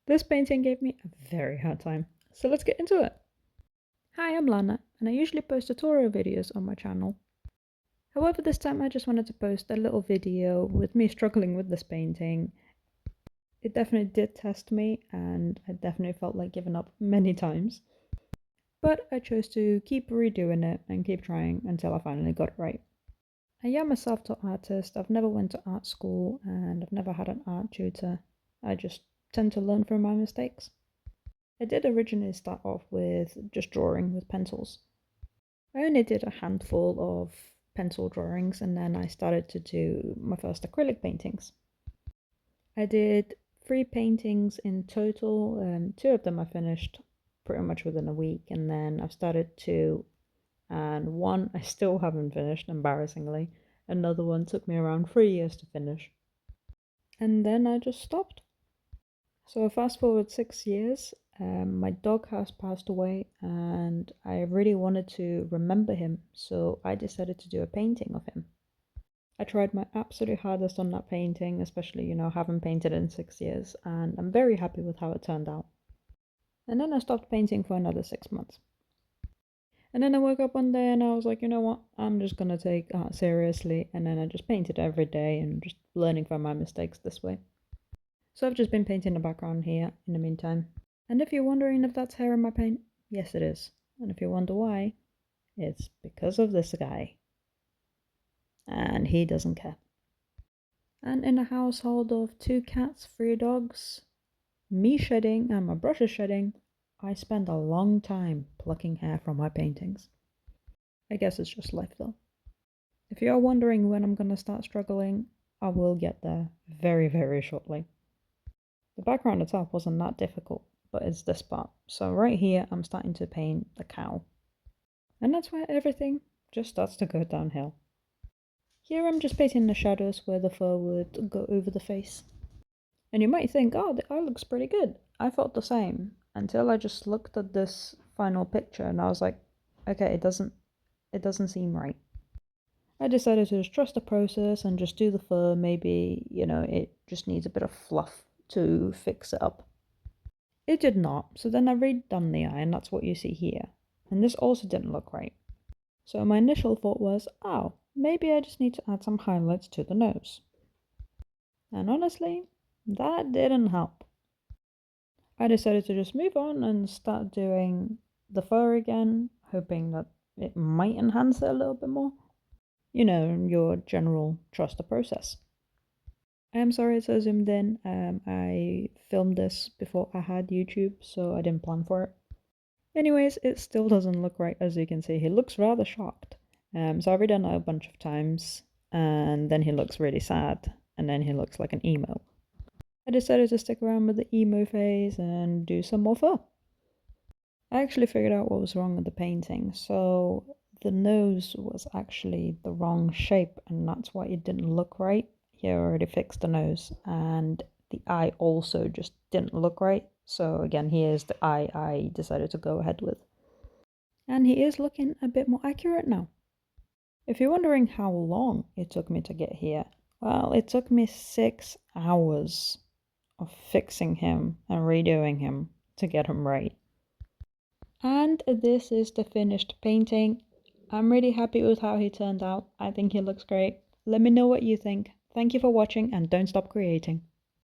This painting gave me a very hard time, so let's get into it. Hi, I'm Lana, and I usually post tutorial videos on my channel. However, this time I just wanted to post a little video with me struggling with this painting. It definitely did test me, and I definitely felt like giving up many times. But I chose to keep redoing it and keep trying until I finally got it right. I am a self-taught artist. I've never went to art school and I've never had an art tutor. I just tend to learn from my mistakes. I did originally start off with just drawing with pencils. I only did a handful of pencil drawings and then I started to do my first acrylic paintings. I did 3 paintings in total, 2 of them I finished pretty much within a week, and then I've started 2, and 1 I still haven't finished, embarrassingly. Another one took me around 3 years to finish. And then I just stopped. So fast forward 6 years, my dog has passed away and I really wanted to remember him, so I decided to do a painting of him. I tried my absolute hardest on that painting, especially, haven't painted in 6 years, and I'm very happy with how it turned out. And then I stopped painting for another 6 months. And then I woke up one day and I was like, you know what, I'm just gonna take art seriously, and then I just painted every day and just learning from my mistakes this way. So I've just been painting the background here in the meantime. And if you're wondering if that's hair in my paint, yes it is. And if you wonder why, it's because of this guy. And he doesn't care. And in a household of 2 cats, 3 dogs, me shedding and my brushes shedding, I spend a long time plucking hair from my paintings. I guess it's just life though. If you're wondering when I'm gonna start struggling, I will get there very, very shortly. The background itself wasn't that difficult, but it's this part. So right here, I'm starting to paint the cow. And that's where everything just starts to go downhill. Here I'm just painting the shadows where the fur would go over the face. And you might think, oh, the eye looks pretty good. I felt the same until I just looked at this final picture and I was like, okay, it doesn't seem right. I decided to just trust the process and just do the fur. Maybe, it just needs a bit of fluff to fix it up. It did not, so then I redone the eye and that's what you see here. And this also didn't look right. So my initial thought was, oh, maybe I just need to add some highlights to the nose. And honestly, that didn't help. I decided to just move on and start doing the fur again, hoping that it might enhance it a little bit more. Your general trust the process. I am sorry it's so zoomed in. I filmed this before I had YouTube, so I didn't plan for it. Anyways, it still doesn't look right, as you can see. He looks rather shocked. So I've redone it a bunch of times, and then he looks really sad, and then he looks like an emo. I decided to stick around with the emo phase and do some more fur. I actually figured out what was wrong with the painting. So the nose was actually the wrong shape, and that's why it didn't look right. He already fixed the nose, and the eye also just didn't look right. So again, here's the eye I decided to go ahead with. And he is looking a bit more accurate now. If you're wondering how long it took me to get here, well, it took me 6 hours of fixing him and redoing him to get him right. And this is the finished painting. I'm really happy with how he turned out. I think he looks great. Let me know what you think. Thank you for watching and don't stop creating.